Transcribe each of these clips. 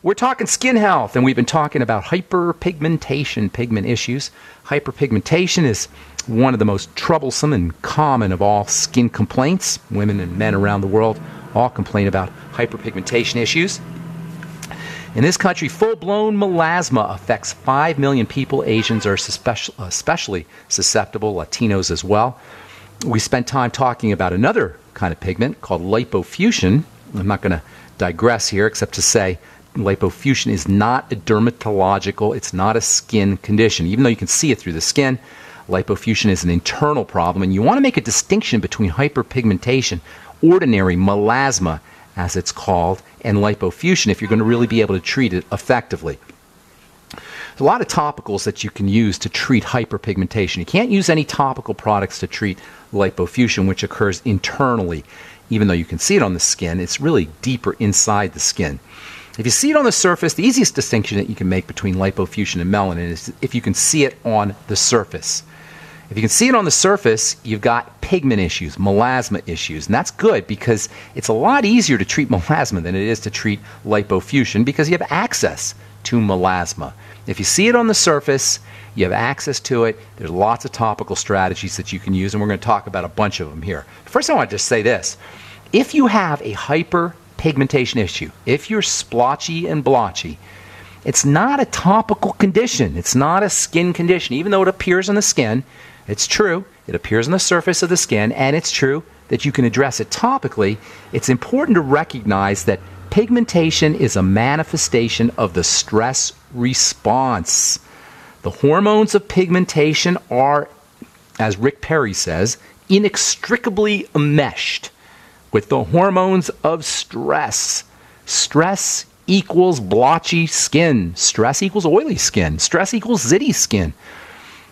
We're talking skin health, and we've been talking about hyperpigmentation, pigment issues. Hyperpigmentation is one of the most troublesome and common of all skin complaints. Women and men around the world all complain about hyperpigmentation issues. In this country, full-blown melasma affects 5 million people. Asians are especially susceptible, Latinos as well. We spent time talking about another kind of pigment called lipofuscin. I'm not going to digress here except to say lipofuscin is not a dermatological, it's not a skin condition. Even though you can see it through the skin, lipofuscin is an internal problem, and you want to make a distinction between hyperpigmentation, ordinary melasma, as it's called, and lipofuscin if you're going to really be able to treat it effectively. There's a lot of topicals that you can use to treat hyperpigmentation. You can't use any topical products to treat lipofuscin, which occurs internally. Even though you can see it on the skin, it's really deeper inside the skin. If you see it on the surface, the easiest distinction that you can make between lipofuscin and melanin is if you can see it on the surface. If you can see it on the surface, you've got pigment issues, melasma issues. And that's good because it's a lot easier to treat melasma than it is to treat lipofuscin because you have access to melasma. If you see it on the surface, you have access to it. There's lots of topical strategies that you can use, and we're going to talk about a bunch of them here. First, I want to just say this. If you have a hyperpigmentation issue, if you're splotchy and blotchy, it's not a topical condition. It's not a skin condition. Even though it appears on the skin, it's true, it appears on the surface of the skin, and it's true that you can address it topically. It's important to recognize that pigmentation is a manifestation of the stress response. The hormones of pigmentation are, as Rick Perry says, inextricably enmeshed with the hormones of stress. Stress equals blotchy skin. Stress equals oily skin. Stress equals zitty skin.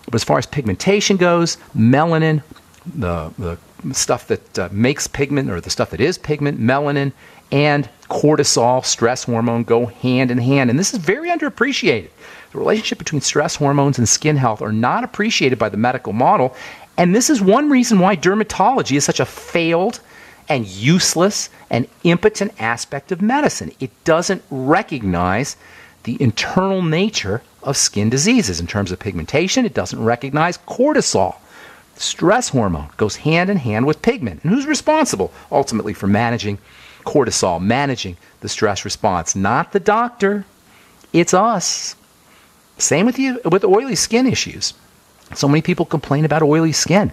But as far as pigmentation goes, melanin, the stuff that makes pigment, or the stuff that is pigment, melanin, and cortisol, stress hormone, go hand in hand. And this is very underappreciated. The relationship between stress hormones and skin health are not appreciated by the medical model. And this is one reason why dermatology is such a failed and useless and impotent aspect of medicine. It doesn't recognize the internal nature of skin diseases. In terms of pigmentation, it doesn't recognize cortisol. Stress hormone goes hand in hand with pigment. And who's responsible ultimately for managing cortisol, managing the stress response? Not the doctor, it's us. Same with you with oily skin issues. So many people complain about oily skin.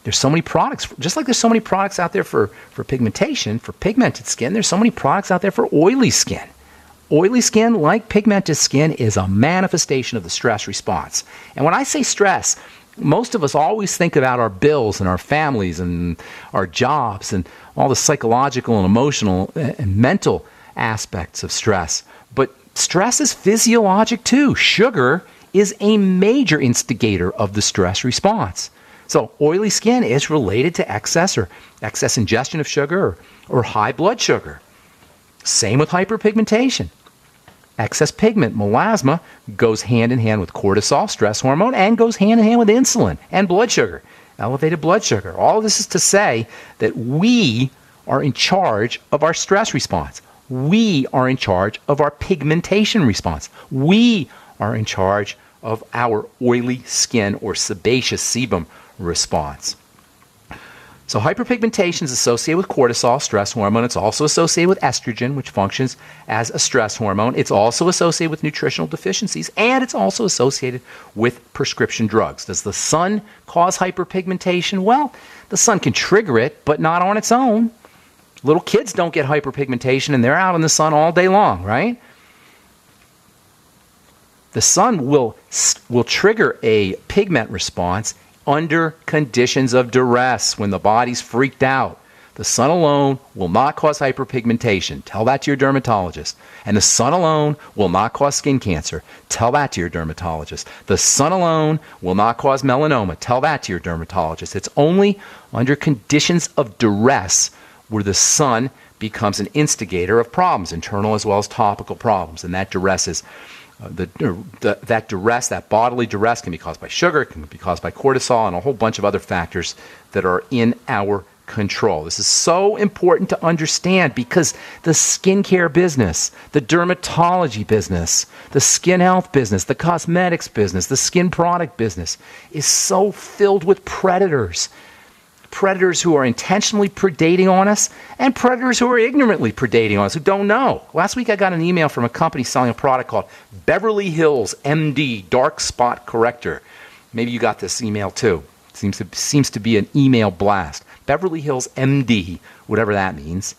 There's so many products, just like there's so many products out there for pigmentation, for pigmented skin, there's so many products out there for oily skin. Oily skin, like pigmented skin, is a manifestation of the stress response. And when I say stress, most of us always think about our bills and our families and our jobs and all the psychological and emotional and mental aspects of stress. But stress is physiologic too. Sugar is a major instigator of the stress response. So oily skin is related to excess ingestion of sugar or high blood sugar. Same with hyperpigmentation. Excess pigment, melasma, goes hand in hand with cortisol, stress hormone, and goes hand in hand with insulin and blood sugar, elevated blood sugar. All of this is to say that we are in charge of our stress response. We are in charge of our pigmentation response. We are in charge of our oily skin or sebaceous sebum response. So hyperpigmentation is associated with cortisol, stress hormone. It's also associated with estrogen, which functions as a stress hormone. It's also associated with nutritional deficiencies, and it's also associated with prescription drugs. Does the sun cause hyperpigmentation? Well, the sun can trigger it, but not on its own. Little kids don't get hyperpigmentation, and they're out in the sun all day long, right? The sun will trigger a pigment response under conditions of duress, when the body's freaked out. The sun alone will not cause hyperpigmentation. Tell that to your dermatologist. And the sun alone will not cause skin cancer. Tell that to your dermatologist. The sun alone will not cause melanoma. Tell that to your dermatologist. It's only under conditions of duress where the sun becomes an instigator of problems, internal as well as topical problems. And that duress is that duress, that bodily duress, can be caused by sugar, it can be caused by cortisol, and a whole bunch of other factors that are in our control. This is so important to understand because the skincare business, the dermatology business, the skin health business, the cosmetics business, the skin product business is so filled with predators. Predators who are intentionally predating on us and predators who are ignorantly predating on us, who don't know. Last week I got an email from a company selling a product called Beverly Hills MD Dark Spot Corrector. Maybe you got this email too. Seems to be an email blast. Beverly Hills MD, whatever that means,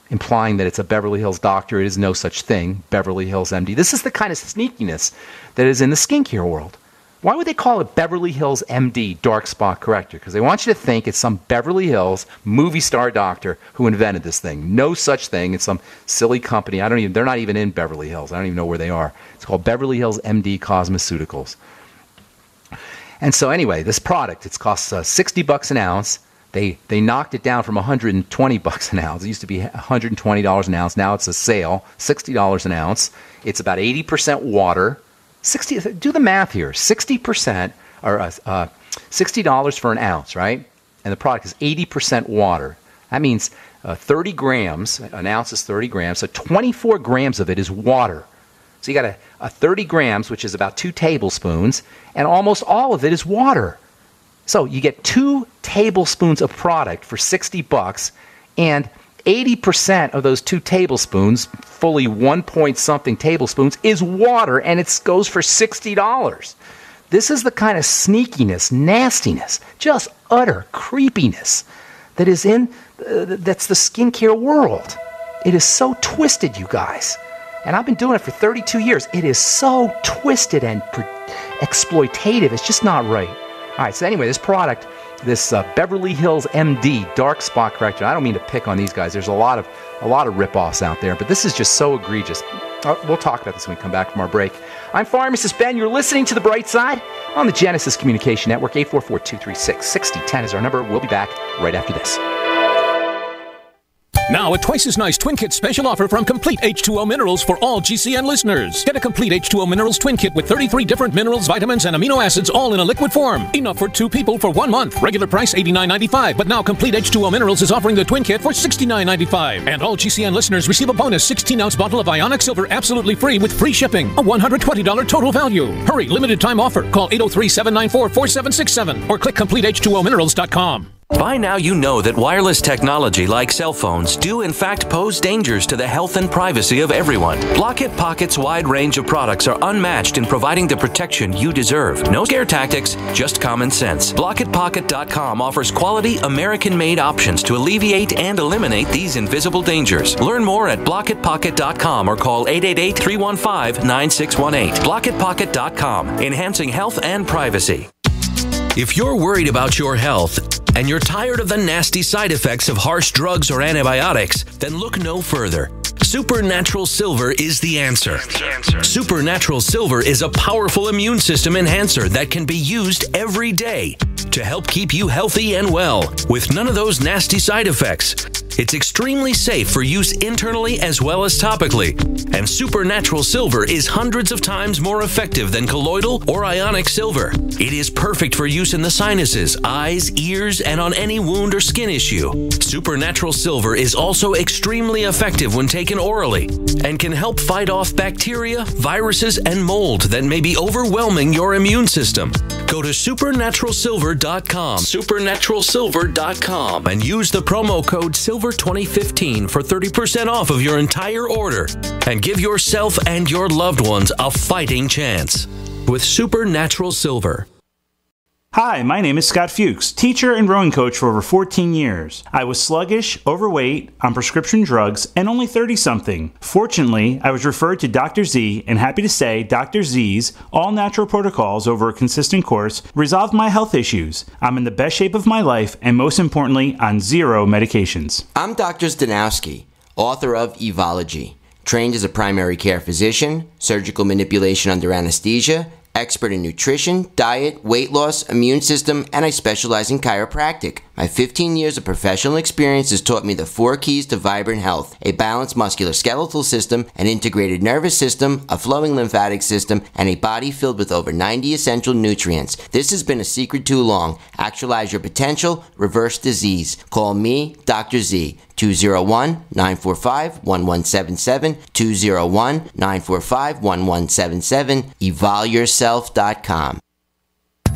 implying that it's a Beverly Hills doctor. It is no such thing, Beverly Hills MD. This is the kind of sneakiness that is in the skincare world. Why would they call it Beverly Hills MD Dark Spot Corrector? Because they want you to think it's some Beverly Hills movie star doctor who invented this thing. No such thing. It's some silly company. They're not even in Beverly Hills. I don't even know where they are. It's called Beverly Hills MD Cosmeceuticals. And so anyway, this product, it costs $60 an ounce. They knocked it down from $120 an ounce. It used to be $120 an ounce. Now it's a sale, $60 an ounce. It's about 80% water. Do the math here. 60% or $60 for an ounce, right? And the product is 80% water. That means 30 grams. An ounce is 30 grams. So 24 grams of it is water. So you got a 30 grams, which is about 2 tablespoons, and almost all of it is water. So you get 2 tablespoons of product for $60, and 80% of those 2 tablespoons, fully 1 point something tablespoons, is water, and it goes for $60. This is the kind of sneakiness, nastiness, just utter creepiness that is that's the skincare world. It is so twisted, you guys. And I've been doing it for 32 years. It is so twisted and exploitative. It's just not right. All right, so anyway, this product, this Beverly Hills MD Dark Spot Corrector, I don't mean to pick on these guys. There's a lot of rip-offs out there, but this is just so egregious. We'll talk about this when we come back from our break. I'm Pharmacist Ben. You're listening to The Bright Side on the Genesis Communication Network. 844-236-6010 is our number. We'll be back right after this. Now, a twice as nice Twin Kit special offer from Complete H2O Minerals for all GCN listeners. Get a Complete H2O Minerals Twin Kit with 33 different minerals, vitamins, and amino acids all in a liquid form. Enough for 2 people for 1 month. Regular price $89.95, but now Complete H2O Minerals is offering the Twin Kit for $69.95. And all GCN listeners receive a bonus 16-ounce bottle of Ionic Silver absolutely free with free shipping. A $120 total value. Hurry, limited time offer. Call 803-794-4767 or click CompleteH2OMinerals.com. By now you know that wireless technology like cell phones do in fact pose dangers to the health and privacy of everyone. Block-It Pocket's wide range of products are unmatched in providing the protection you deserve. No scare tactics, just common sense. BlockItPocket.com offers quality American-made options to alleviate and eliminate these invisible dangers. Learn more at BlockItPocket.com or call 888-315-9618. BlockItPocket.com, enhancing health and privacy. If you're worried about your health and you're tired of the nasty side effects of harsh drugs or antibiotics, then look no further. Supernatural Silver is the answer. Supernatural Silver is a powerful immune system enhancer that can be used every day to help keep you healthy and well with none of those nasty side effects. It's extremely safe for use internally as well as topically. And Supernatural Silver is hundreds of times more effective than colloidal or ionic silver. It is perfect for use in the sinuses, eyes, ears, and on any wound or skin issue. Supernatural Silver is also extremely effective when taken orally and can help fight off bacteria, viruses, and mold that may be overwhelming your immune system. Go to supernaturalsilver.com, supernaturalsilver.com, and use the promo code SILVER2015 for 30% off of your entire order. And give yourself and your loved ones a fighting chance with Supernatural Silver. Hi, my name is Scott Fuchs, teacher and rowing coach for over 14 years. I was sluggish, overweight, on prescription drugs, and only 30-something. Fortunately, I was referred to Dr. Z, and happy to say Dr. Z's all-natural protocols over a consistent course resolved my health issues. I'm in the best shape of my life, and most importantly, on 0 medications. I'm Dr. Zdanowski, author of Evology, trained as a primary care physician, surgical manipulation under anesthesia, expert in nutrition, diet, weight loss, immune system, and I specialize in chiropractic. My 15 years of professional experience has taught me the 4 keys to vibrant health: a balanced musculoskeletal system, an integrated nervous system, a flowing lymphatic system, and a body filled with over 90 essential nutrients. This has been a secret too long. Actualize your potential, reverse disease. Call me, Dr. Z, 201-945-1177, 201-945-1177, evolveyourself.com.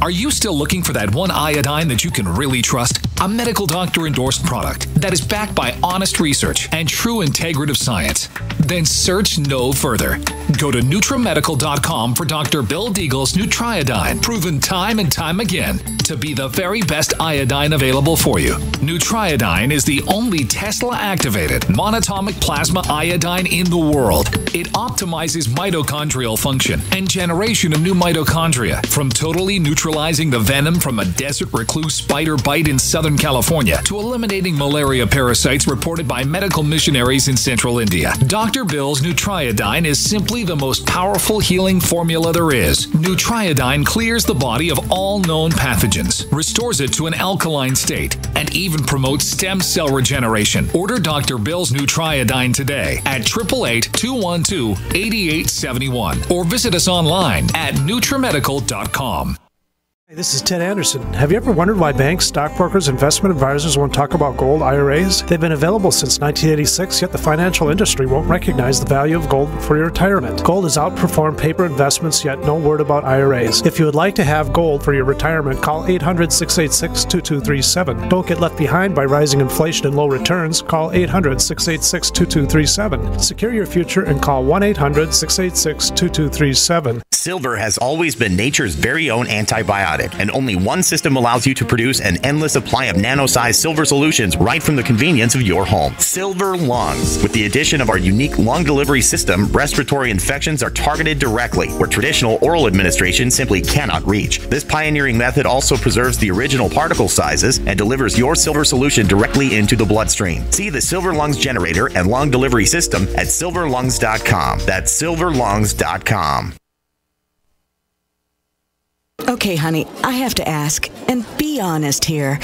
Are you still looking for that one iodine that you can really trust? A medical doctor endorsed product that is backed by honest research and true integrative science? Then search no further. Go to NutriMedical.com for Dr. Bill Deagle's Nutriodine, proven time and time again to be the very best iodine available for you. Nutriodine is the only Tesla-activated monatomic plasma iodine in the world. It optimizes mitochondrial function and generation of new mitochondria, from totally neutralizing the venom from a desert recluse spider bite in Southern California to eliminating malaria parasites reported by medical missionaries in central India. Dr. Bill's Nutriodine is simply the most powerful healing formula there is. Nutriodine clears the body of all known pathogens, restores it to an alkaline state, and even promotes stem cell regeneration. Order Dr. Bill's Nutriodine today at 888-212-8871 or visit us online at NutriMedical.com. Hey, this is Ted Anderson. Have you ever wondered why banks, stockbrokers, investment advisors won't talk about gold IRAs? They've been available since 1986, yet the financial industry won't recognize the value of gold for your retirement. Gold has outperformed paper investments, yet no word about IRAs. If you would like to have gold for your retirement, call 800-686-2237. Don't get left behind by rising inflation and low returns. Call 800-686-2237. Secure your future and call 1-800-686-2237. Silver has always been nature's very own antibiotic, and only one system allows you to produce an endless supply of nano-sized silver solutions right from the convenience of your home. Silver Lungs. With the addition of our unique lung delivery system, respiratory infections are targeted directly, where traditional oral administration simply cannot reach. This pioneering method also preserves the original particle sizes and delivers your silver solution directly into the bloodstream. See the Silver Lungs generator and lung delivery system at silverlungs.com. That's silverlungs.com. Okay, honey, I have to ask, and be honest here.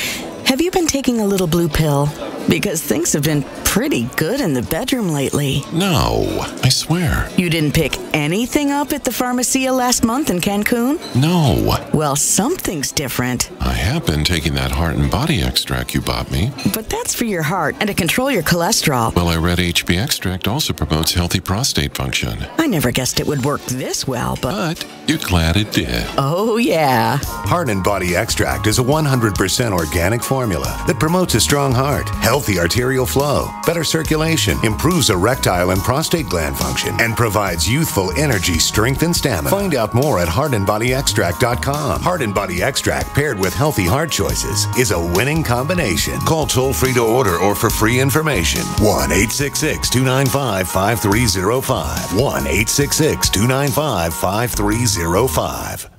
Have you been taking a little blue pill? Because things have been pretty good in the bedroom lately. No, I swear. You didn't pick anything up at the Pharmacia last month in Cancun? No. Well, something's different. I have been taking that heart and body extract you bought me. But that's for your heart and to control your cholesterol. Well, I read HB extract also promotes healthy prostate function. I never guessed it would work this well, But you're glad it did. Oh, yeah. Heart and Body Extract is a 100% organic formula that promotes a strong heart, healthy arterial flow, better circulation, improves erectile and prostate gland function, and provides youthful energy, strength, and stamina. Find out more at heartandbodyextract.com. Heart and Body Extract paired with healthy heart choices is a winning combination. Call toll-free to order or for free information. 1-866-295-5305. 1-866-295-5305.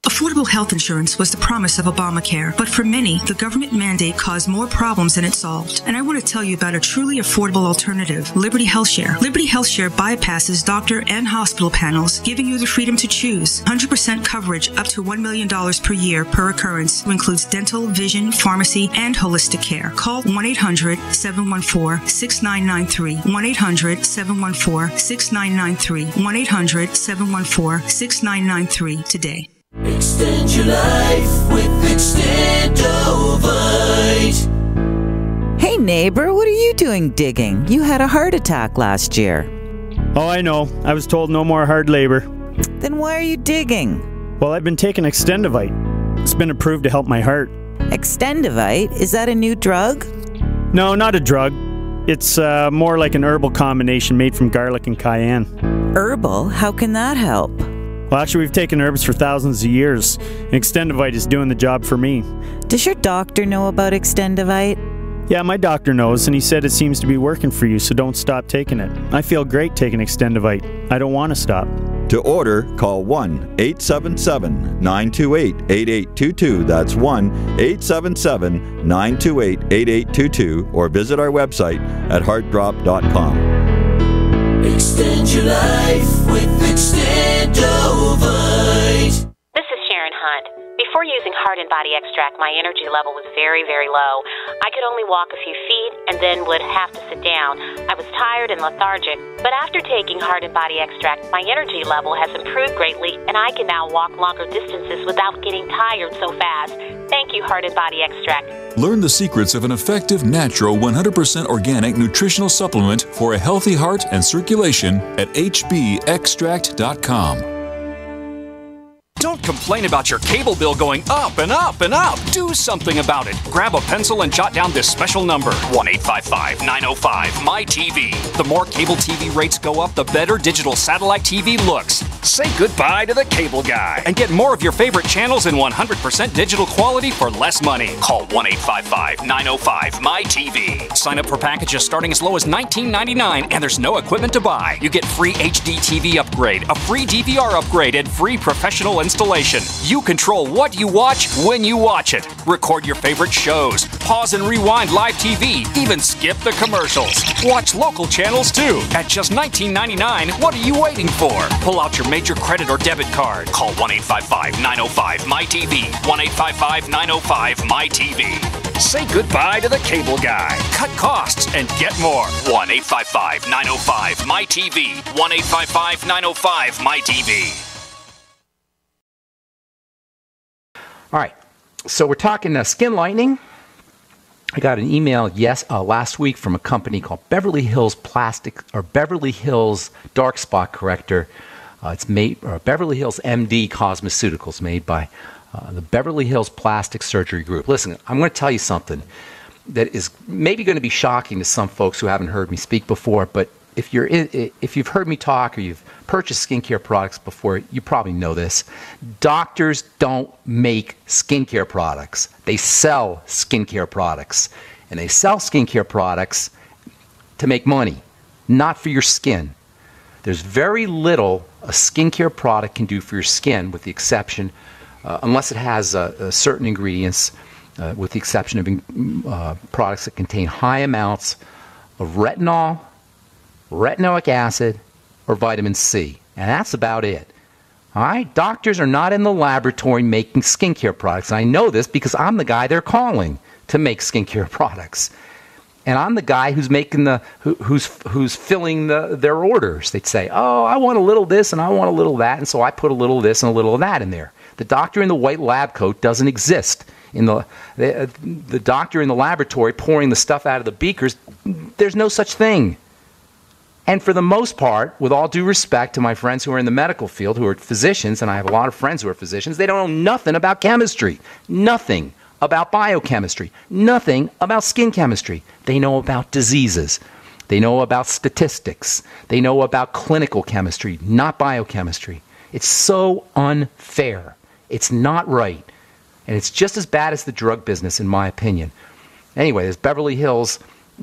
Affordable health insurance was the promise of Obamacare, but for many, the government mandate caused more problems than it solved. And I want to tell you about a truly affordable alternative, Liberty HealthShare. Liberty HealthShare bypasses doctor and hospital panels, giving you the freedom to choose. 100% coverage up to $1 million per year per occurrence, which includes dental, vision, pharmacy, and holistic care. Call 1-800-714-6993. 1-800-714-6993. 1-800-714-6993 today. Extend your life with Extendovite. Hey neighbor, what are you doing digging? You had a heart attack last year. Oh, I know. I was told no more hard labor. Then why are you digging? Well, I've been taking Extendovite. It's been approved to help my heart. Extendovite? Is that a new drug? No, not a drug. It's more like an herbal combination made from garlic and cayenne. Herbal? How can that help? Well, actually, we've taken herbs for thousands of years, and Extendovite is doing the job for me. Does your doctor know about Extendovite? Yeah, my doctor knows, and he said it seems to be working for you, so don't stop taking it. I feel great taking Extendovite. I don't want to stop. To order, call 1-877-928-8822. That's 1-877-928-8822, or visit our website at heartdrop.com. Extend your life with Extendovite. This is Sharon and Hunt. Before using Heart and Body Extract, my energy level was very, very low. I could only walk a few feet and then would have to sit down. I was tired and lethargic, but after taking Heart and Body Extract, my energy level has improved greatly, and I can now walk longer distances without getting tired so fast. Thank you, Heart and Body Extract. Learn the secrets of an effective, natural, 100% organic nutritional supplement for a healthy heart and circulation at hbextract.com. Don't complain about your cable bill going up and up and up. Do something about it. Grab a pencil and jot down this special number, 1-855-905-MY-TV. The more cable TV rates go up, the better digital satellite TV looks. Say goodbye to the cable guy and get more of your favorite channels in 100% digital quality for less money. Call 1-855-905-MY-TV. Sign up for packages starting as low as $19.99, and there's no equipment to buy. You get free HD TV upgrade, a free DVR upgrade, and free professional installation. You control what you watch when you watch it. Record your favorite shows, pause and rewind live TV, even skip the commercials. Watch local channels too. At just $19.99, what are you waiting for? Pull out your major credit or debit card. Call 1-855-905-MY-TV. 1-855-905-MY-TV. Say goodbye to the cable guy. Cut costs and get more. 1-855-905-MY-TV. 1-855-905-MY-TV. All right, so we're talking skin lightening. I got an email last week from a company called Beverly Hills Beverly Hills Dark Spot Corrector. It's made Beverly Hills MD Cosmeceuticals, made by the Beverly Hills Plastic Surgery Group. Listen, I'm going to tell you something that is maybe going to be shocking to some folks who haven't heard me speak before, but if you've heard me talk or you've purchased skincare products before, you probably know this. Doctors don't make skincare products. They sell skincare products. And they sell skincare products to make money, not for your skin. There's very little a skincare product can do for your skin, with the exception, unless it has certain ingredients, with the exception of products that contain high amounts of retinol, retinoic acid, or vitamin C. And that's about it. All right? Doctors are not in the laboratory making skincare products. And I know this because I'm the guy they're calling to make skincare products. And I'm the guy who's making who's filling their orders. They'd say, "Oh, I want a little this and I want a little that," and so I put a little of this and a little of that in there. The doctor in the white lab coat doesn't exist. The doctor in the laboratory pouring the stuff out of the beakers, there's no such thing. And for the most part, with all due respect to my friends who are in the medical field, who are physicians, and I have a lot of friends who are physicians, they don't know nothing about chemistry, nothing about biochemistry, nothing about skin chemistry. They know about diseases. They know about statistics. They know about clinical chemistry, not biochemistry. It's so unfair. It's not right. And it's just as bad as the drug business, in my opinion. Anyway, there's Beverly Hills.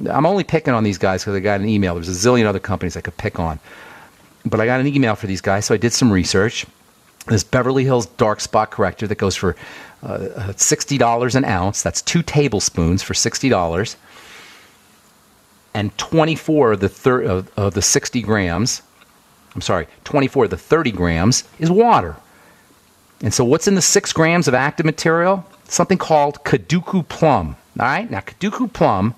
I'm only picking on these guys because I got an email. There's a zillion other companies I could pick on. But I got an email for these guys, so I did some research. This Beverly Hills Dark Spot Corrector that goes for $60 an ounce. That's 2 tablespoons for $60. And 24 of the 60 grams, 24 of the 30 grams is water. And so what's in the 6 grams of active material? Something called Kaduku plum. All right? Now, Kaduku plum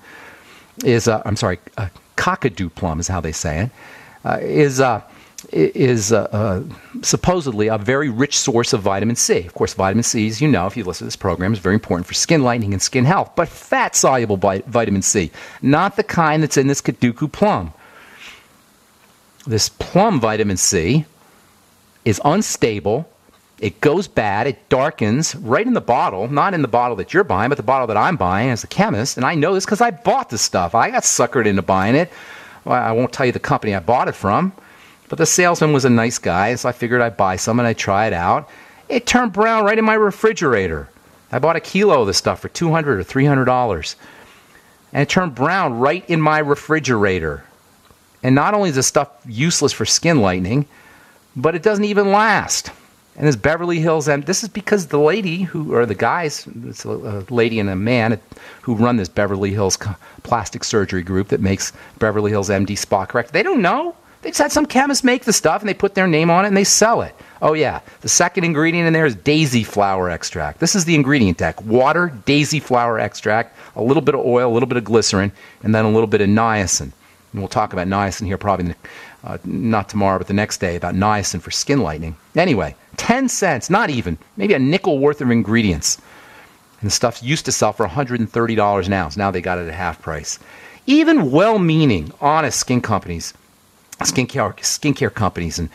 is, Kakadu plum is how they say it, is supposedly a very rich source of vitamin C. Of course, vitamin C, as you know, if you listen to this program, is very important for skin lightening and skin health, but fat-soluble vitamin C, not the kind that's in this Kaduku plum. This plum vitamin C is unstable. It goes bad. It darkens right in the bottle, not in the bottle that you're buying, but the bottle that I'm buying as a chemist. And I know this because I bought this stuff. I got suckered into buying it. Well, I won't tell you the company I bought it from, but the salesman was a nice guy, so I figured I'd buy some and I'd try it out. It turned brown right in my refrigerator. I bought a kilo of this stuff for $200 or $300. And it turned brown right in my refrigerator. And not only is this stuff useless for skin lightening, but it doesn't even last. And this Beverly Hills, and this is because the lady or the guys, it's a lady and a man who run this Beverly Hills plastic surgery group that makes Beverly Hills MD Spot Corrector. They don't know. They just had some chemist make the stuff and they put their name on it and they sell it. Oh, yeah. The second ingredient in there is daisy flower extract. This is the ingredient deck. Water, daisy flower extract, a little bit of oil, a little bit of glycerin, and then a little bit of niacin. And we'll talk about niacin here probably not tomorrow, but the next day, about niacin for skin lightening. Anyway, 10 cents, not even, maybe a nickel worth of ingredients. And the stuff used to sell for $130 an ounce. Now they got it at half price. Even well-meaning, honest skincare companies, and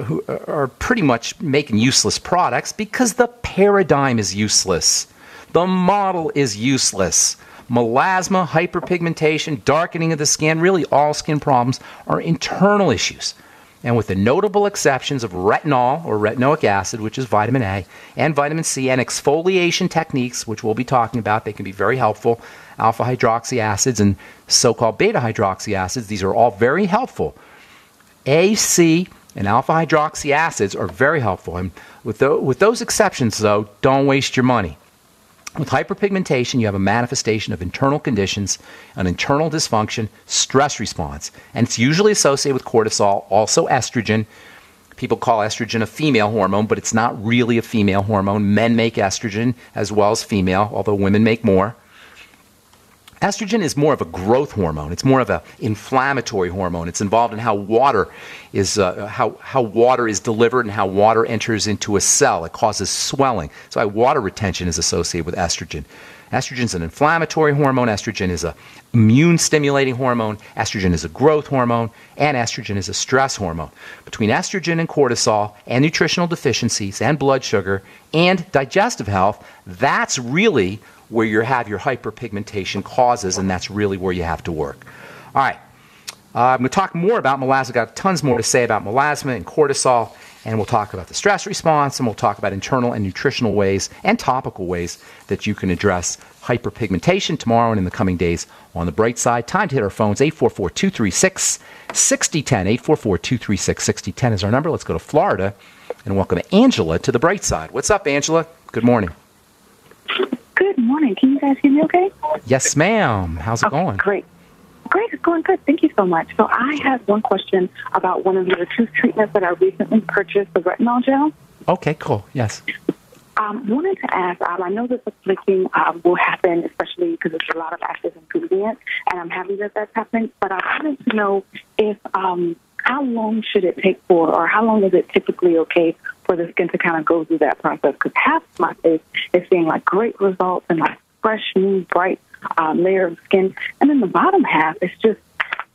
who are pretty much making useless products because the paradigm is useless. The model is useless. Melasma, hyperpigmentation, darkening of the skin, really all skin problems are internal issues. And with the notable exceptions of retinol or retinoic acid, which is vitamin A, and vitamin C, and exfoliation techniques, which we'll be talking about, they can be very helpful. Alpha hydroxy acids and so-called beta hydroxy acids, these are all very helpful. A, C, and alpha hydroxy acids are very helpful. And with those exceptions, though, don't waste your money. With hyperpigmentation, you have a manifestation of internal conditions, an internal dysfunction, stress response. And it's usually associated with cortisol, also estrogen. People call estrogen a female hormone, but it's not really a female hormone. Men make estrogen as well as female, although women make more. Estrogen is more of a growth hormone. It's more of an inflammatory hormone. It's involved in how water is delivered and how water enters into a cell. It causes swelling. So water retention is associated with estrogen. Estrogen is an inflammatory hormone. Estrogen is an immune-stimulating hormone. Estrogen is a growth hormone. And estrogen is a stress hormone. Between estrogen and cortisol and nutritional deficiencies and blood sugar and digestive health, that's really where you have your hyperpigmentation causes, and that's really where you have to work. All right. I'm going to talk more about melasma. I've got tons more to say about melasma and cortisol, and we'll talk about the stress response, and we'll talk about internal and nutritional ways and topical ways that you can address hyperpigmentation tomorrow and in the coming days on the bright side. Time to hit our phones. 844-236-6010. 844-236-6010 is our number. Let's go to Florida and welcome Angela to the bright side. What's up, Angela? Good morning. Good morning. Can you guys hear me okay? Yes, ma'am. How's it going? Great. Great. It's going good. Thank you so much. So I have one question about one of your tooth treatments that I recently purchased, the retinol gel. Okay, cool. Yes. Wanted to ask, I know that the flaking will happen, especially because it's a lot of active ingredients, and I'm happy that that's happening, but I wanted to know if how long should it take for, or how long is it typically okay for the skin to kind of go through that process? Because half of my face is seeing like great results and like fresh, new, bright layer of skin, and then the bottom half is just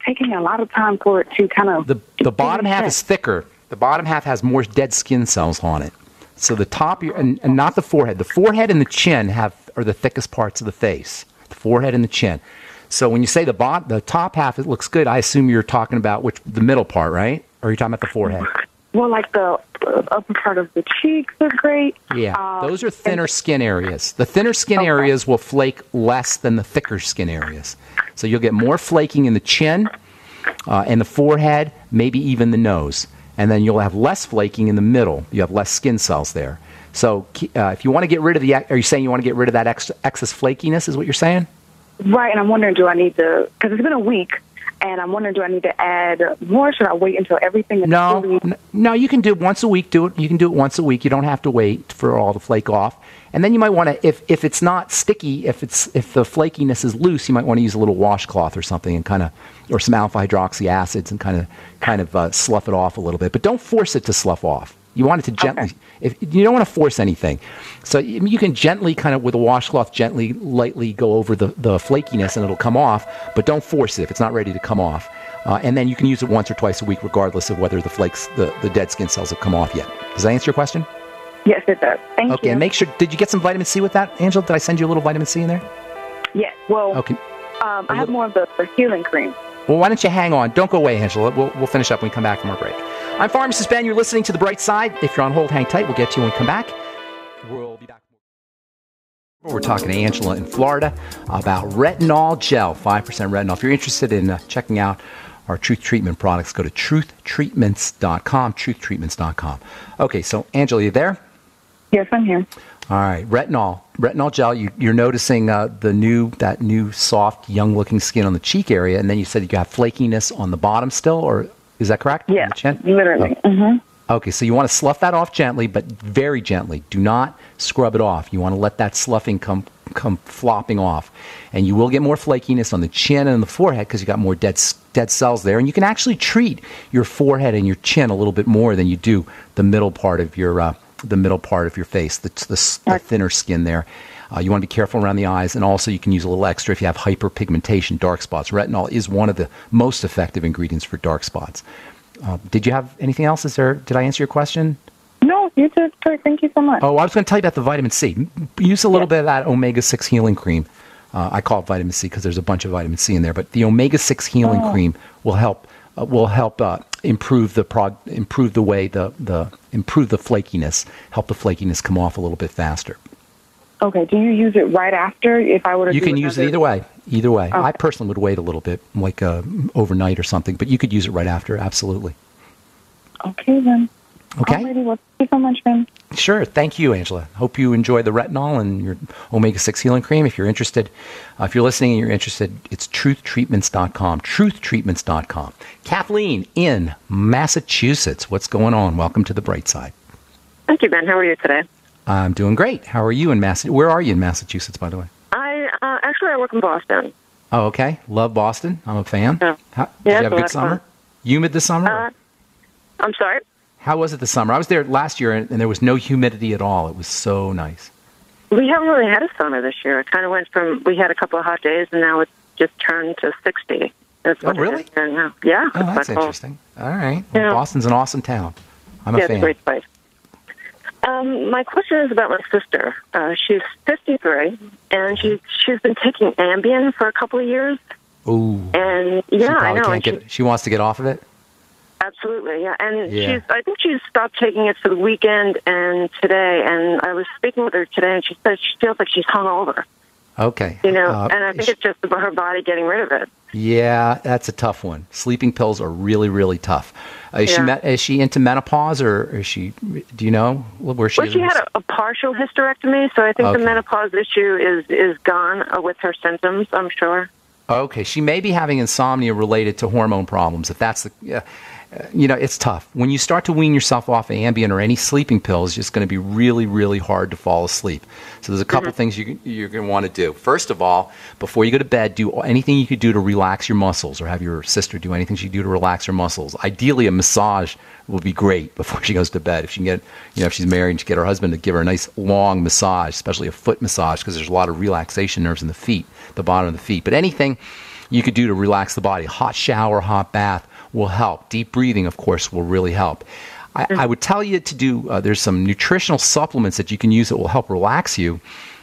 taking a lot of time for it to kind of... The bottom half is thicker. The bottom half has more dead skin cells on it. So the top, and not the forehead. The forehead and the chin are the thickest parts of the face. The forehead and the chin. So when you say the top half, it looks good, I assume you're talking about the middle part, right? Or are you talking about the forehead? Well, like the upper part of the cheeks are great. Yeah, those are thinner skin areas. The thinner skin areas will flake less than the thicker skin areas. So you'll get more flaking in the chin and the forehead, maybe even the nose. And then you'll have less flaking in the middle. You have less skin cells there. So if you want to get rid of are you saying you want to get rid of that excess flakiness is what you're saying? Right, and I'm wondering, do I need to, because it's been a week, and I'm wondering, do I need to add more? Should I wait until everything is No, you can do it once a week. You can do it once a week. You don't have to wait for all to flake off. And then you might want to, if it's not sticky, if the flakiness is loose, you might want to use a little washcloth or something and or some alpha hydroxy acids and kind of slough it off a little bit. But don't force it to slough off. You want it to gently, you don't want to force anything. So you can gently with a washcloth, lightly go over the flakiness and it'll come off, but don't force it if it's not ready to come off. And then you can use it once or twice a week regardless of whether the dead skin cells have come off yet. Does that answer your question? Yes, it does. Thank you. Okay, and make sure, did you get some vitamin C with that, Angela? Did I send you a little vitamin C in there? Yes, well, okay. I have more of the healing cream. Well, why don't you hang on? Don't go away, Angela. We'll finish up when we come back from our break. I'm Pharmacist Ben. You're listening to The Bright Side. If you're on hold, hang tight. We'll get to you when we come back. We'll be back. We're talking to Angela in Florida about retinol gel, 5% retinol. If you're interested in checking out our Truth Treatment products, go to truthtreatments.com, truthtreatments.com. Okay, so Angela, you there? Yes, I'm here. All right, retinol gel. You're noticing that new soft, young-looking skin on the cheek area, and then you said you have flakiness on the bottom still, or is that correct? Yeah, literally. Okay, so you want to slough that off gently, but very gently. Do not scrub it off. You want to let that sloughing come flopping off. And you will get more flakiness on the chin and the forehead because you got more dead cells there. And you can actually treat your forehead and your chin a little bit more than you do the middle part of your face, the thinner skin there. You want to be careful around the eyes, and also you can use a little extra if you have hyperpigmentation, dark spots. Retinol is one of the most effective ingredients for dark spots. Did you have anything else? Did I answer your question? No, you did great. Thank you so much. Oh, I was going to tell you about the vitamin C. Use a little bit of that omega-6 healing cream. I call it vitamin C because there's a bunch of vitamin C in there. But the omega-6 healing cream will help improve the flakiness, help the flakiness come off a little bit faster. Okay. Do you use it right after? If I were to, you can use it either way. Either way. Okay. I personally would wait a little bit, like overnight or something, but you could use it right after. Absolutely. Okay then. Okay. Alrighty, well, thank you so much, Ben. Sure. Thank you, Angela. Hope you enjoy the retinol and your omega-6 healing cream. If you're interested, if you're listening and you're interested, it's truthtreatments.com. Truthtreatments.com. Kathleen in Massachusetts. What's going on? Welcome to the bright side. Thank you, Ben. How are you today? I'm doing great. How are you in Massachusetts? Where are you in Massachusetts, by the way? I work in Boston. Oh, okay. Love Boston. I'm a fan. Yeah. Did you have a good summer? Humid this summer? I'm sorry? How was it this summer? I was there last year, and there was no humidity at all. It was so nice. We haven't really had a summer this year. It kind of went from, we had a couple of hot days, and now it's just turned to 60. That's what really? It is here now. Yeah. Oh, that's interesting. All right. Well, Boston's an awesome town. I'm a fan. It's a great place. My question is about my sister. She's 53, and she's been taking Ambien for a couple of years. Ooh. And yeah, I know. She wants to get off of it? Absolutely, yeah. And I think she's stopped taking it for the weekend and today. And I was speaking with her today, and she said she feels like she's hungover. Okay. And I think it's just about her body getting rid of it. Yeah, that's a tough one. Sleeping pills are really, really tough. Is she into menopause, or is she? Do you know where she is? Well, she had a partial hysterectomy, so I think the menopause issue is gone with her symptoms, I'm sure. Okay, she may be having insomnia related to hormone problems. If that's the, it's tough. When you start to wean yourself off of Ambien or any sleeping pills, it's just going to be really, really hard to fall asleep. So there's a couple things you're going to want to do. First of all, before you go to bed, do anything you could do to relax your muscles, or have your sister do anything she can do to relax her muscles. Ideally, a massage will be great before she goes to bed. If she can get, if she's married, and she get her husband to give her a nice long massage, especially a foot massage, because there's a lot of relaxation nerves in the feet, the bottom of the feet. But anything you could do to relax the body, hot shower, hot bath, will help. Deep breathing, of course, will really help. I would tell you to do, there's some nutritional supplements that you can use that will help relax you,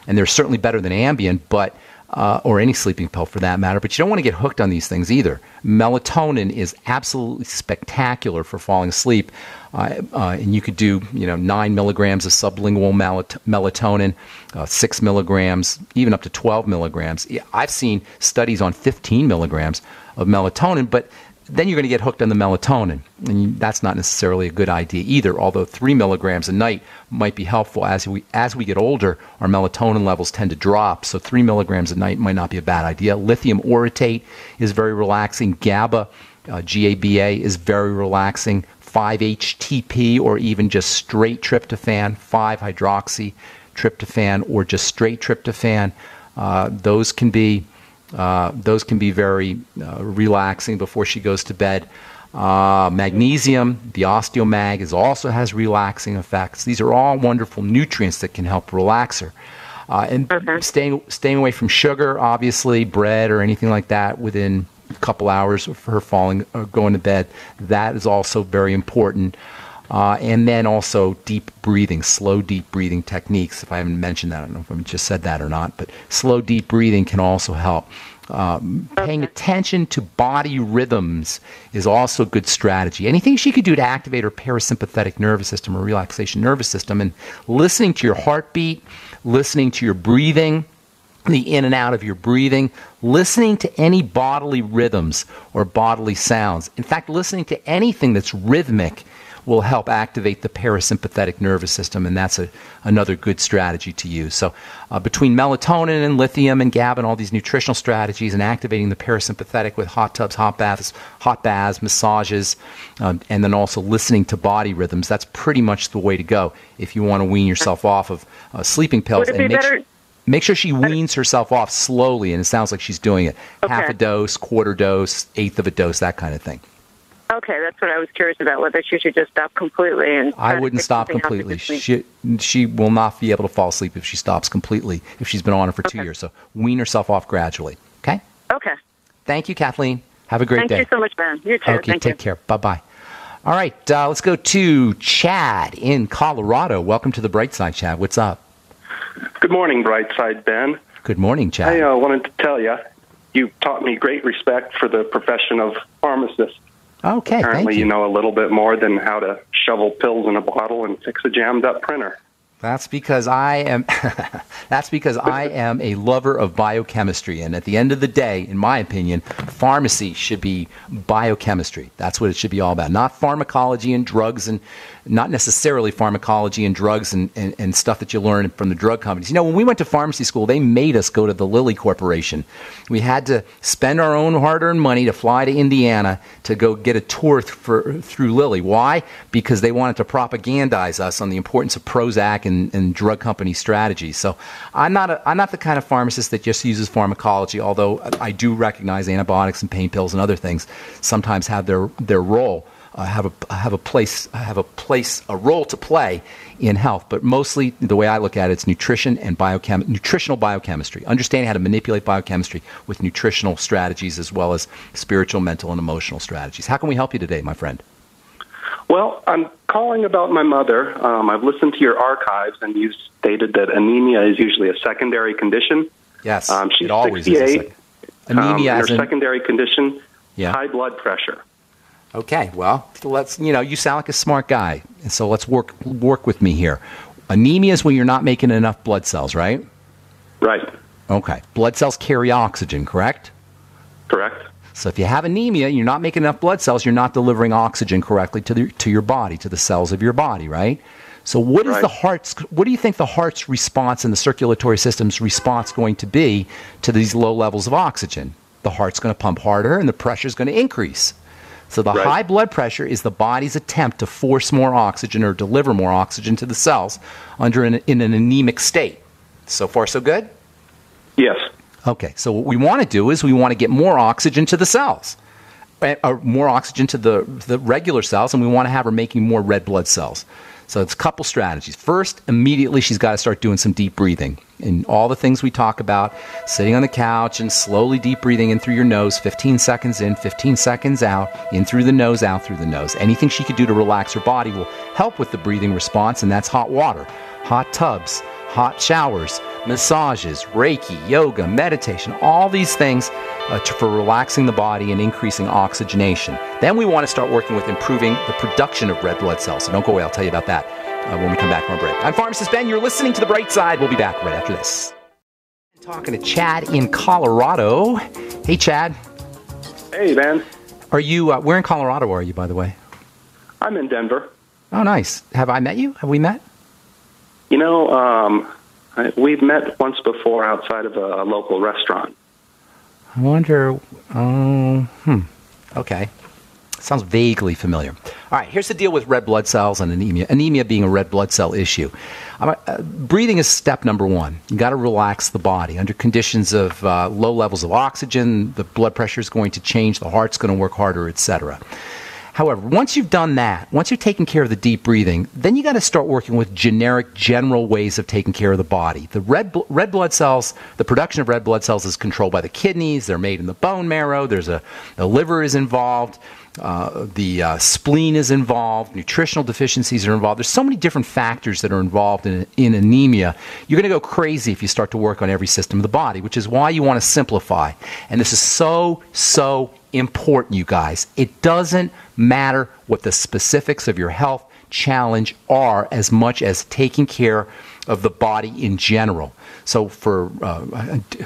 and they're certainly better than Ambien, but or any sleeping pill for that matter, but you don't want to get hooked on these things either. Melatonin is absolutely spectacular for falling asleep, and you could do 9 milligrams of sublingual melatonin, 6 milligrams, even up to 12 milligrams. I've seen studies on 15 milligrams of melatonin, but then you're going to get hooked on the melatonin, and that's not necessarily a good idea either, although 3 milligrams a night might be helpful. As we get older, our melatonin levels tend to drop, so 3 milligrams a night might not be a bad idea. Lithium orotate is very relaxing. GABA, GABA, is very relaxing. 5-HTP, or even just straight tryptophan, 5-hydroxytryptophan, or just straight tryptophan, those can be very relaxing before she goes to bed. Magnesium, the osteomag, also has relaxing effects. These are all wonderful nutrients that can help relax her. And staying away from sugar, obviously, bread or anything like that within a couple hours of her going to bed. That is also very important. And then also deep breathing, slow deep breathing techniques. If I haven't mentioned that, I don't know if I just said that or not, but slow deep breathing can also help. Paying attention to body rhythms is also a good strategy. Anything she could do to activate her parasympathetic nervous system or relaxation nervous system, and listening to your heartbeat, listening to your breathing, the in and out of your breathing, listening to any bodily rhythms or bodily sounds. In fact, listening to anything that's rhythmic will help activate the parasympathetic nervous system, and that's another good strategy to use. So between melatonin and lithium and GABA and all these nutritional strategies and activating the parasympathetic with hot tubs, hot baths, massages, and then also listening to body rhythms, that's pretty much the way to go if you want to wean yourself off of sleeping pills. Would it be better? Make sure she weans herself off slowly, and it sounds like she's doing it. Okay. Half a dose, quarter dose, eighth of a dose, that kind of thing. Okay, that's what I was curious about, whether she should just stop completely. And I wouldn't stop completely. She will not be able to fall asleep if she stops completely, if she's been on it for 2 years. So wean herself off gradually, okay? Okay. Thank you, Kathleen. Have a great day. Thank you so much, Ben. You too. Okay, Thank take you. care. Bye-bye. All right, let's go to Chad in Colorado. Welcome to the Bright Side, Chad. What's up? Good morning, Brightside Ben. Good morning, Chad. I wanted to tell you, you taught me great respect for the profession of pharmacist. Okay, Apparently thank you. You know a little bit more than how to shovel pills in a bottle and fix a jammed-up printer. That's because I am a lover of biochemistry, and at the end of the day, in my opinion, pharmacy should be biochemistry. That's what it should be all about. Not pharmacology and drugs, and not necessarily pharmacology and drugs and stuff that you learn from the drug companies. You know, when we went to pharmacy school, they made us go to the Lilly Corporation. We had to spend our own hard-earned money to fly to Indiana to go get a tour through Lilly. Why? Because they wanted to propagandize us on the importance of Prozac and drug company strategies. So I'm not the kind of pharmacist that just uses pharmacology, although I do recognize antibiotics and pain pills and other things sometimes have their role. Have a role to play in health, but mostly the way I look at it, it's nutrition and nutritional biochemistry. Understanding how to manipulate biochemistry with nutritional strategies as well as spiritual, mental, and emotional strategies. How can we help you today, my friend? Well, I'm calling about my mother. I've listened to your archives, and you stated that anemia is usually a secondary condition. Yes, she's it always 68. is. Anemia her as in secondary condition, Yeah. high blood pressure. Okay, well, you sound like a smart guy, and so let's work with me here. Anemia is when you're not making enough blood cells, right? Right. Okay. Blood cells carry oxygen, correct? Correct. So if you have anemia, you're not making enough blood cells, you're not delivering oxygen correctly to your body, to the cells of your body, right? So what do you think the heart's response and the circulatory system's response going to be to these low levels of oxygen? The heart's going to pump harder and the pressure's going to increase. So the high blood pressure is the body's attempt to force more oxygen or deliver more oxygen to the cells in an anemic state. So far, so good? Yes. Okay, so what we want to do is we want to get more oxygen to the cells, or more oxygen to the regular cells, and we want to have her making more red blood cells. So it's a couple strategies. First, immediately she's got to start doing some deep breathing. And all the things we talk about, sitting on the couch and slowly deep breathing in through your nose, 15 seconds in, 15 seconds out, in through the nose, out through the nose. Anything she could do to relax her body will help with the breathing response, and that's hot water, hot tubs, hot showers, massages, Reiki, yoga, meditation, all these things for relaxing the body and increasing oxygenation. Then we want to start working with improving the production of red blood cells. So don't go away. I'll tell you about that when we come back from our break. I'm Pharmacist Ben. You're listening to The Bright Side. We'll be back right after this. Talking to Chad in Colorado. Hey, Chad. Hey, Ben. Are you, where in Colorado are you, by the way? I'm in Denver. Oh, nice. Have I met you? Have we met? You know, we've met once before outside of a local restaurant. I wonder, okay. Sounds vaguely familiar. All right, here's the deal with red blood cells and anemia. Anemia being a red blood cell issue. Breathing is step number one. You got to relax the body. Under conditions of low levels of oxygen, the blood pressure is going to change, the heart's going to work harder, etc. However, once you've done that, once you've taken care of the deep breathing, then you got to start working with general ways of taking care of the body. The red blood cells, the production of red blood cells is controlled by the kidneys. They're made in the bone marrow. The liver is involved. The spleen is involved. Nutritional deficiencies are involved. There's so many different factors that are involved in anemia. You're going to go crazy if you start to work on every system of the body, which is why you want to simplify. And this is so important, you guys. It doesn't matter what the specifics of your health challenge are as much as taking care of the body in general. So for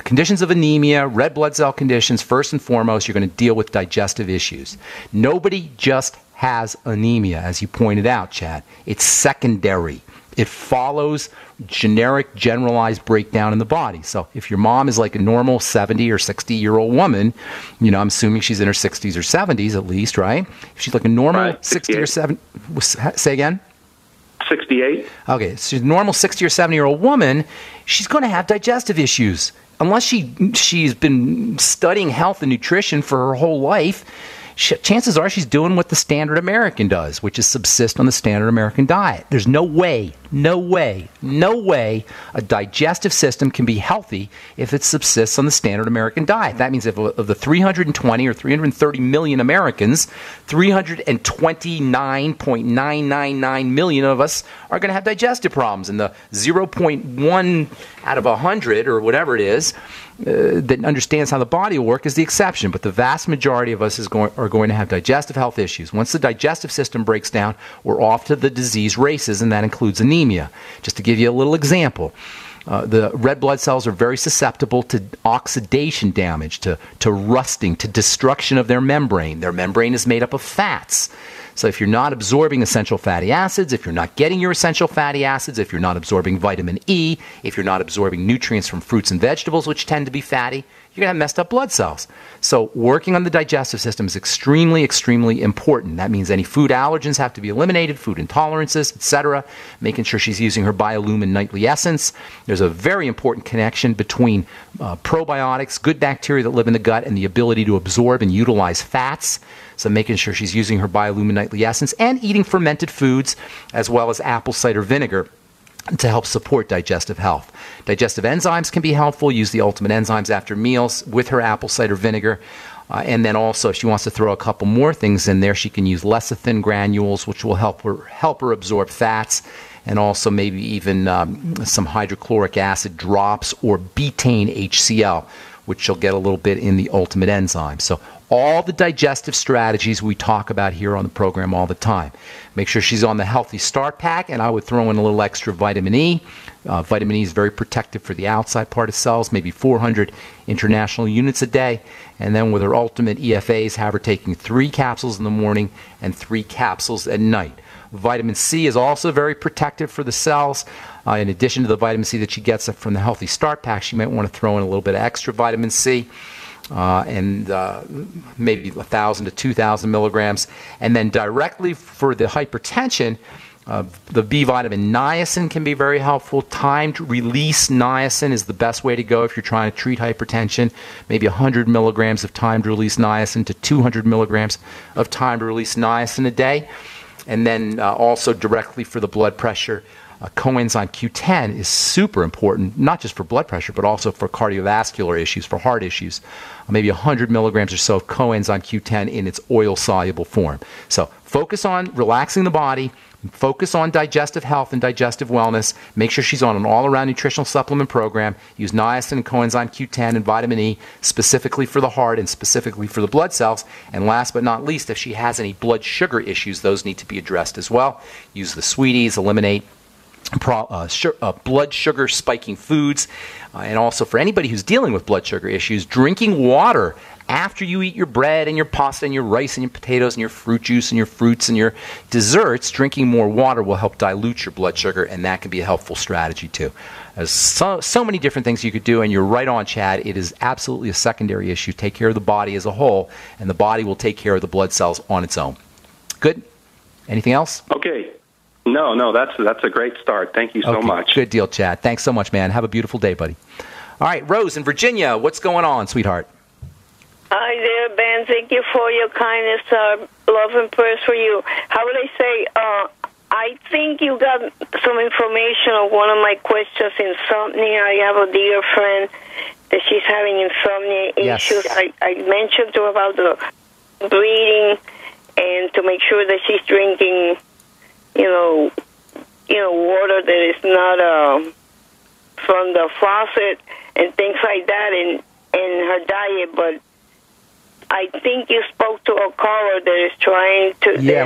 conditions of anemia, red blood cell conditions, first and foremost, you're going to deal with digestive issues. Nobody just has anemia, as you pointed out, Chad. It's secondary. It follows generic, generalized breakdown in the body. So if your mom is like a normal 70 or 60-year-old woman, you know, I'm assuming she's in her 60s or 70s at least, right? If she's like a normal 60 or 70, say again? 68. Okay, so she's a normal 60 or 70-year-old woman, she's going to have digestive issues. Unless she's been studying health and nutrition for her whole life, chances are she's doing what the standard American does, which is subsist on the standard American diet. There's no way a digestive system can be healthy if it subsists on the standard American diet. That means if of the 320 or 330 million Americans, 329.999 million of us are going to have digestive problems, and the 0.1 out of 100 or whatever it is that understands how the body will work is the exception. But the vast majority of us are going to have digestive health issues. Once the digestive system breaks down, we're off to the disease races, and that includes anemia. Just to give you a little example, the red blood cells are very susceptible to oxidation damage, to rusting, to destruction of their membrane. Their membrane is made up of fats. So if you're not absorbing essential fatty acids, if you're not getting your essential fatty acids, if you're not absorbing vitamin E, if you're not absorbing nutrients from fruits and vegetables, which tend to be fatty, you're going to have messed up blood cells. So working on the digestive system is extremely, extremely important. That means any food allergens have to be eliminated, food intolerances, etc. Making sure she's using her Biolumin nightly essence. There's a very important connection between probiotics, good bacteria that live in the gut, and the ability to absorb and utilize fats. So making sure she's using her Biolumin nightly essence and eating fermented foods as well as apple cider vinegar to help support digestive health. Digestive enzymes can be helpful. Use the Ultimate Enzymes after meals with her apple cider vinegar. And then also, if she wants to throw a couple more things in there, she can use lecithin granules, which will help her absorb fats, and also maybe even some hydrochloric acid drops or betaine HCl, which she'll get a little bit in the Ultimate Enzyme. So all the digestive strategies we talk about here on the program all the time. Make sure she's on the Healthy Start Pack, and I would throw in a little extra vitamin E. Vitamin E is very protective for the outside part of cells, maybe 400 international units a day. And then with her Ultimate EFAs, have her taking 3 capsules in the morning and 3 capsules at night. Vitamin C is also very protective for the cells. In addition to the vitamin C that she gets from the Healthy Start Pack, she might want to throw in a little bit of extra vitamin C. And maybe 1,000 to 2,000 milligrams. And then directly for the hypertension, the B vitamin niacin can be very helpful. Timed release niacin is the best way to go if you're trying to treat hypertension. Maybe 100 milligrams of timed release niacin to 200 milligrams of timed release niacin a day. And then also directly for the blood pressure, coenzyme Q10 is super important, not just for blood pressure, but also for cardiovascular issues, for heart issues. Maybe 100 milligrams or so of coenzyme Q10 in its oil-soluble form. So focus on relaxing the body, focus on digestive health and digestive wellness. Make sure she's on an all-around nutritional supplement program. Use niacin and coenzyme Q10 and vitamin E specifically for the heart and specifically for the blood cells. And last but not least, if she has any blood sugar issues, those need to be addressed as well. Use the sweeties, eliminate blood sugar spiking foods, and also for anybody who's dealing with blood sugar issues, drinking water after you eat your bread and your pasta and your rice and your potatoes and your fruit juice and your fruits and your desserts, drinking more water will help dilute your blood sugar, and that can be a helpful strategy too. There's so many different things you could do, and you're right on, Chad. It is absolutely a secondary issue. Take care of the body as a whole, and the body will take care of the blood cells on its own. Good? Anything else? Okay. No, that's a great start. Thank you so much. Good deal, Chad. Thanks so much, man. Have a beautiful day, buddy. All right, Rose in Virginia, what's going on, sweetheart? Hi there, Ben. Thank you for your kindness. Love and prayers for you. How would I say? I think you got some information on one of my questions, insomnia. I have a dear friend that she's having insomnia issues. I mentioned to her about the breathing and to make sure that she's drinking water that is not from the faucet and things like that in her diet. But I think you spoke to a caller that is trying to... Yeah,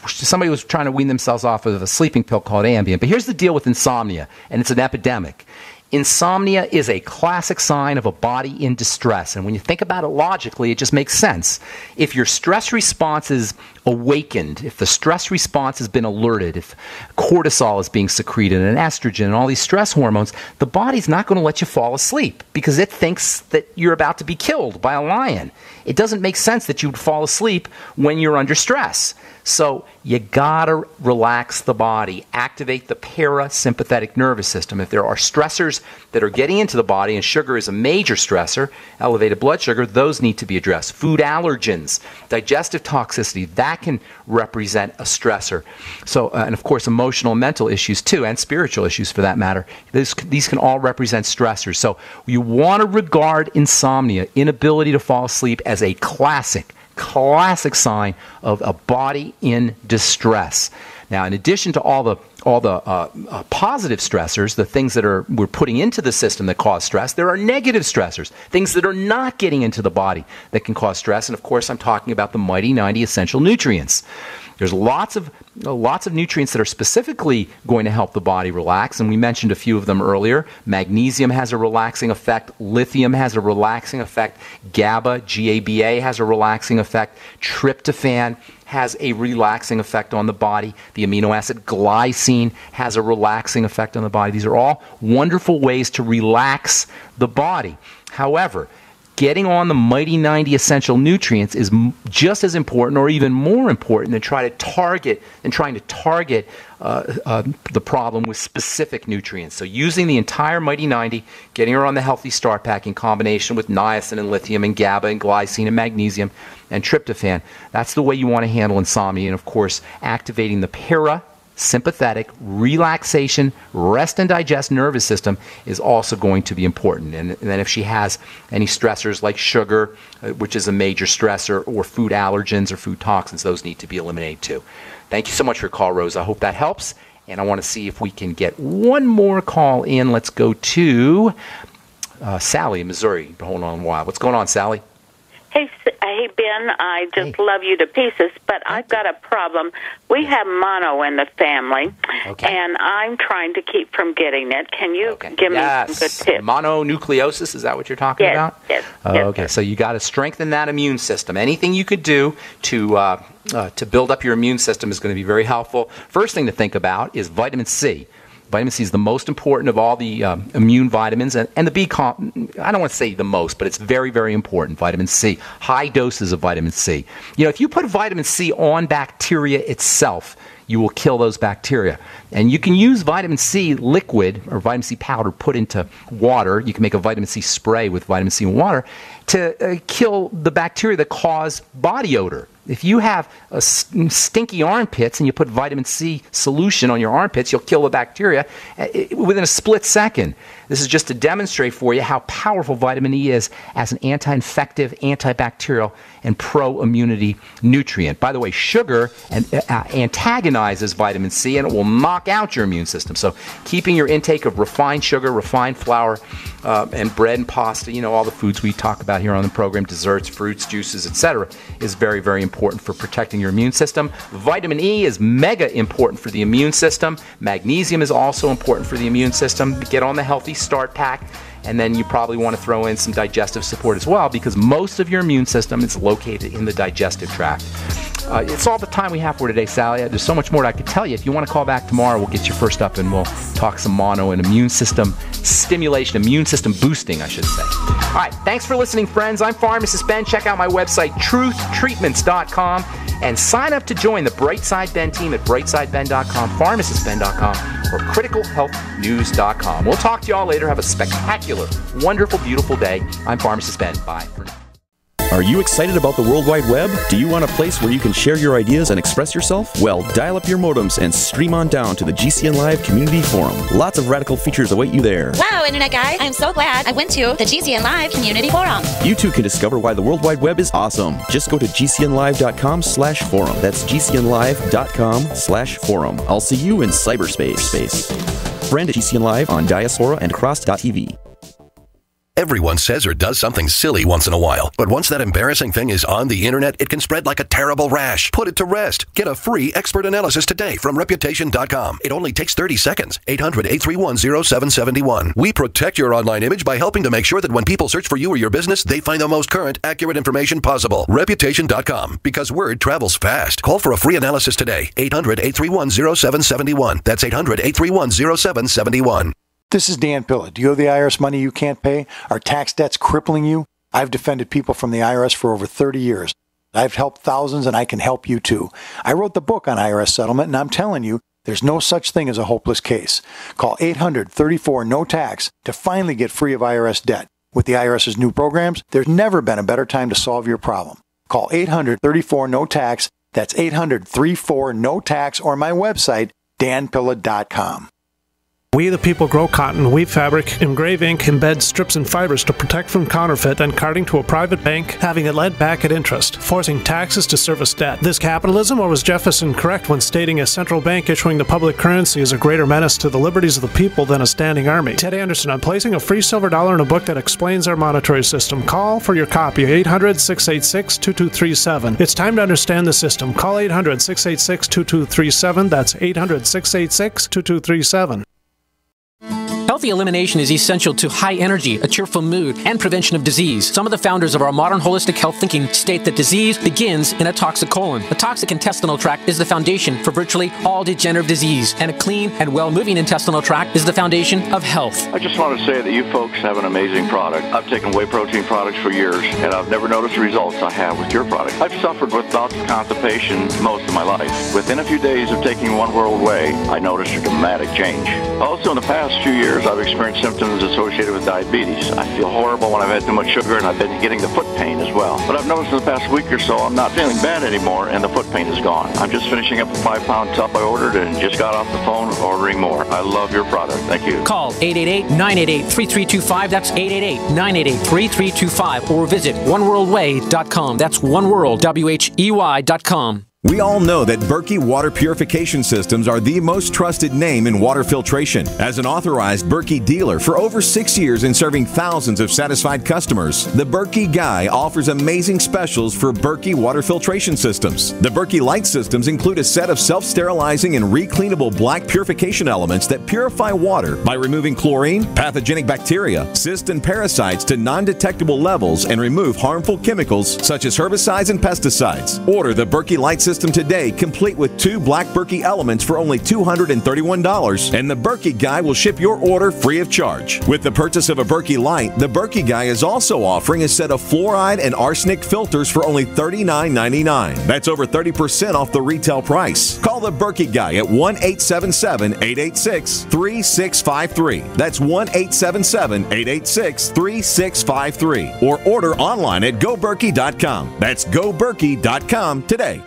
somebody was trying to wean themselves off of a sleeping pill called Ambien. But here's the deal with insomnia, and it's an epidemic. Insomnia is a classic sign of a body in distress. And when you think about it logically, it just makes sense. If your stress response is awakened, if the stress response has been alerted, if cortisol is being secreted and estrogen and all these stress hormones, the body's not going to let you fall asleep because it thinks that you're about to be killed by a lion. It doesn't make sense that you would fall asleep when you're under stress. So you gotta relax the body, activate the parasympathetic nervous system. If there are stressors that are getting into the body, and sugar is a major stressor, elevated blood sugar, those need to be addressed. Food allergens, digestive toxicity, that can represent a stressor. So, and of course, emotional and mental issues too, and spiritual issues for that matter. These can all represent stressors. So you want to regard insomnia, inability to fall asleep, as a classic sign of a body in distress. Now, in addition to all the positive stressors, the things that we're putting into the system that cause stress, there are negative stressors, things that are not getting into the body that can cause stress. And of course, I'm talking about the mighty 90 essential nutrients. There's lots of nutrients that are specifically going to help the body relax, and we mentioned a few of them earlier. Magnesium has a relaxing effect. Lithium has a relaxing effect. GABA, G-A-B-A, has a relaxing effect. Tryptophan has a relaxing effect on the body. The amino acid glycine has a relaxing effect on the body. These are all wonderful ways to relax the body. However, getting on the mighty 90 essential nutrients is just as important, or even more important, than trying to target the problem with specific nutrients. So using the entire mighty 90, getting her on the Healthy Start Pack in combination with niacin and lithium and GABA and glycine and magnesium and tryptophan, that's the way you want to handle insomnia. And of course, activating the parasympathetic relaxation, rest and digest nervous system is also going to be important. And then if she has any stressors like sugar, which is a major stressor, or food allergens or food toxins, those need to be eliminated too. Thank you so much for your call, Rose. I hope that helps. And I want to see if we can get one more call in. Let's go to Sally in Missouri. Hold on a while. What's going on, Sally? Hey, Ben, I just love you to pieces, but I've got a problem. We have mono in the family, and I'm trying to keep from getting it. Can you give me some good tips? Mononucleosis, is that what you're talking about? Yes. Okay, so you got to strengthen that immune system. Anything you could do to build up your immune system is going to be very helpful. First thing to think about is vitamin C. Vitamin C is the most important of all the immune vitamins, and the B I don't want to say the most, but it's very, very important, vitamin C. High doses of vitamin C. You know, if you put vitamin C on bacteria itself, you will kill those bacteria. And you can use vitamin C liquid or vitamin C powder put into water. You can make a vitamin C spray with vitamin C and water to kill the bacteria that cause body odor. If you have stinky armpits and you put vitamin C solution on your armpits, you'll kill the bacteria within a split second. This is just to demonstrate for you how powerful vitamin E is as an anti-infective, antibacterial, and pro-immunity nutrient. By the way, sugar antagonizes vitamin C, and it will knock out your immune system. So keeping your intake of refined sugar, refined flour, and bread and pasta, you know, all the foods we talk about here on the program, desserts, fruits, juices, etc., is very, very important for protecting your immune system. Vitamin E is mega important for the immune system. Magnesium is also important for the immune system. Get on the Healthy Start Pack. And then you probably want to throw in some digestive support as well, because most of your immune system is located in the digestive tract. It's all the time we have for today, Sally. There's so much more I could tell you. If you want to call back tomorrow, we'll get you first up and we'll talk some mono and immune system stimulation, immune system boosting, I should say. All right, thanks for listening, friends. I'm Pharmacist Ben. Check out my website, truthtreatments.com, and sign up to join the Brightside Ben team at brightsideben.com, pharmacistben.com, or criticalhealthnews.com. We'll talk to you all later. Have a spectacular, wonderful, beautiful day. I'm Pharmacist Ben. Bye for now. Are you excited about the World Wide Web? Do you want a place where you can share your ideas and express yourself? Well, dial up your modems and stream on down to the GCN Live Community Forum. Lots of radical features await you there. Wow, Internet guy, I'm so glad I went to the GCN Live Community Forum. You too can discover why the World Wide Web is awesome. Just go to gcnlive.com/forum. That's gcnlive.com/forum. I'll see you in cyberspace. Friend at GCN Live on Diaspora and Cross.tv. Everyone says or does something silly once in a while, but once that embarrassing thing is on the internet, it can spread like a terrible rash. Put it to rest. Get a free expert analysis today from Reputation.com. It only takes 30 seconds. 800-831-0771. We protect your online image by helping to make sure that when people search for you or your business, they find the most current, accurate information possible. Reputation.com, because word travels fast. Call for a free analysis today. 800-831-0771. That's 800-831-0771. This is Dan Pilla. Do you owe the IRS money you can't pay? Are tax debts crippling you? I've defended people from the IRS for over 30 years. I've helped thousands, and I can help you too. I wrote the book on IRS settlement, and I'm telling you, there's no such thing as a hopeless case. Call 800-34-NO-TAX to finally get free of IRS debt. With the IRS's new programs, there's never been a better time to solve your problem. Call 800-34-NO-TAX. That's 800-34-NO-TAX, or my website, danpilla.com. We the people grow cotton, weave fabric, engrave ink, embed strips and fibers to protect from counterfeit, then carting to a private bank, having it lent back at interest, forcing taxes to service debt. This capitalism, or was Jefferson correct when stating a central bank issuing the public currency is a greater menace to the liberties of the people than a standing army? Ted Anderson, I'm placing a free silver dollar in a book that explains our monetary system. Call for your copy, 800-686-2237. It's time to understand the system. Call 800-686-2237. That's 800-686-2237. Healthy elimination is essential to high energy, a cheerful mood, and prevention of disease. Some of the founders of our modern holistic health thinking state that disease begins in a toxic colon. A toxic intestinal tract is the foundation for virtually all degenerative disease, and a clean and well-moving intestinal tract is the foundation of health. I just want to say that you folks have an amazing product. I've taken whey protein products for years, and I've never noticed the results I have with your product. I've suffered with bouts of constipation most of my life. Within a few days of taking One World Whey, I noticed a dramatic change. Also, in the past few years, I've experienced symptoms associated with diabetes. I feel horrible when I've had too much sugar, and I've been getting the foot pain as well. But I've noticed in the past week or so, I'm not feeling bad anymore, and the foot pain is gone. I'm just finishing up a 5-pound tub I ordered and just got off the phone ordering more. I love your product. Thank you. Call 888-988-3325. That's 888-988-3325. Or visit oneworldwhey.com. That's oneworld.com. We all know that Berkey Water Purification Systems are the most trusted name in water filtration. As an authorized Berkey dealer for over 6 years and serving thousands of satisfied customers, the Berkey Guy offers amazing specials for Berkey Water Filtration Systems. The Berkey Light Systems include a set of self-sterilizing and recleanable black purification elements that purify water by removing chlorine, pathogenic bacteria, cysts, and parasites to non-detectable levels and remove harmful chemicals such as herbicides and pesticides. Order the Berkey Light System today, complete with 2 black Berkey elements for only $231, and the Berkey Guy will ship your order free of charge. With the purchase of a Berkey Light, the Berkey Guy is also offering a set of fluoride and arsenic filters for only $39.99. That's over 30% off the retail price. Call the Berkey Guy at 1-877-886-3653. That's 1-877-886-3653. Or order online at goberkey.com. That's goberkey.com today.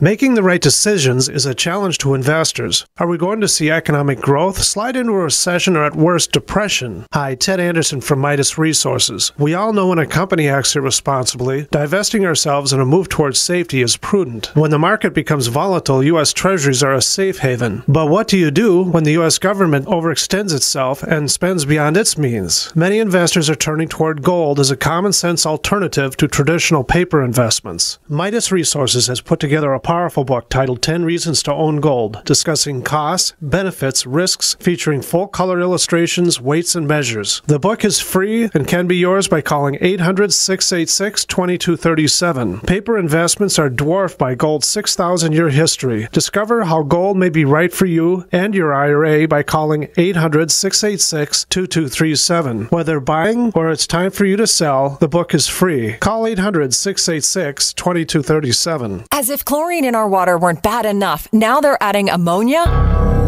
Making the right decisions is a challenge to investors. Are we going to see economic growth, slide into a recession, or at worst, depression? Hi, Ted Anderson from Midas Resources. We all know when a company acts irresponsibly, divesting ourselves in a move towards safety is prudent. When the market becomes volatile, U.S. Treasuries are a safe haven. But what do you do when the U.S. government overextends itself and spends beyond its means? Many investors are turning toward gold as a common-sense alternative to traditional paper investments. Midas Resources has put together a powerful book titled 10 Reasons to Own Gold, discussing costs, benefits, risks, featuring full-color illustrations, weights, and measures. The book is free and can be yours by calling 800-686-2237. Paper investments are dwarfed by gold's 6,000-year history. Discover how gold may be right for you and your IRA by calling 800-686-2237. Whether buying or it's time for you to sell, the book is free. Call 800-686-2237. As if chlorine in our water weren't bad enough, now they're adding ammonia?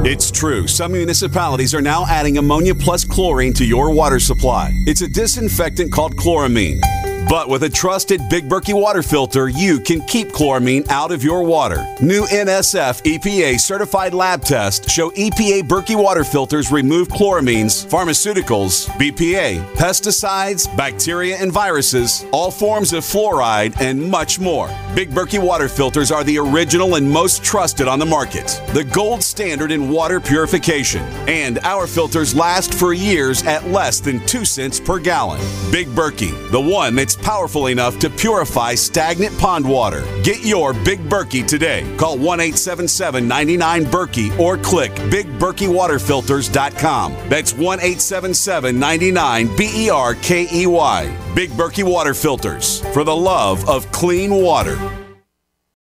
It's true. Some municipalities are now adding ammonia plus chlorine to your water supply. It's a disinfectant called chloramine. But with a trusted Big Berkey water filter, you can keep chloramine out of your water. New NSF EPA certified lab tests show EPA Berkey water filters remove chloramines, pharmaceuticals, BPA, pesticides, bacteria and viruses, all forms of fluoride, and much more. Big Berkey water filters are the original and most trusted on the market, the gold standard in water purification. And our filters last for years at less than 2 cents per gallon. Big Berkey, the one that's powerful enough to purify stagnant pond water. Get your Big Berkey today. Call 1-877-99-BERKEY or click BigBerkeyWaterFilters.com. That's 1-877-99-BERKEY. Big Berkey Water Filters, for the love of clean water.